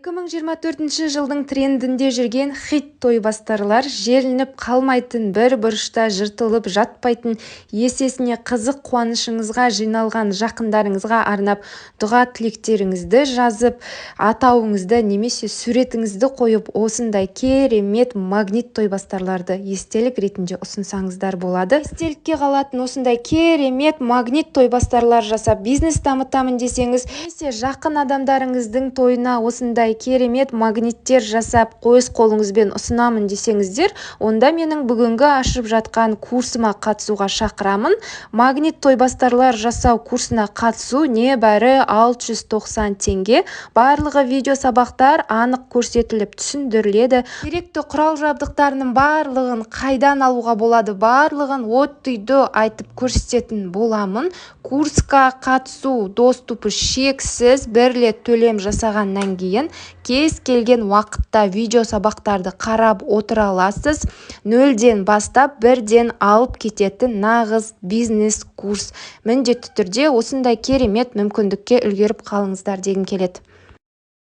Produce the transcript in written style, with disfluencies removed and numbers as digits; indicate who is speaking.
Speaker 1: 2024 жылдың трендінде жүрген хит тойбастарлар желініп қалмайтын, бір бұрышта жыртылып жатпайтын, есесіне қызық қуанышыңызға жиналған жақындарыңызға арнап дұға тілектеріңізді жазып, атауыңызды немесе суретіңізді қойып, осындай керемет магнит тойбастарларды естелік ретінде ұсынсаңыздар болады. Естелікке қалатын осындай керемет магнит тойбастарлар жасап бизнес дамытамын десеңіз, немесе жақын адамдарыңыздың тойына осындай керемет магниттер жасап өз қолыңызбен ұсынамын десеңіздер, онда менің бүгінгі ашып жатқан курсыма қатысуға шақырамын. Магнит тойбастарлар жасау курсына қатысу небәрі 690 теңге. Барлығы видео сабақтар анық көрсетіліп түсіндіріледі. Керекті құрал жабдықтарының барлығын қайдан алуға болады, барлығын от-түйді айтып көрсететін боламын. Курсқа қатысу доступы шексіз, бір рет төлем жасағаннан кейін кез келген уақытта видео сабақтарды қарап отыра аласыз. 0-ден бастап 1-ден алып кететін нағыз бизнес курс. Міндетті түрде осындай керемет мүмкіндікке үлгеріп қалыңыздар дегім келеді.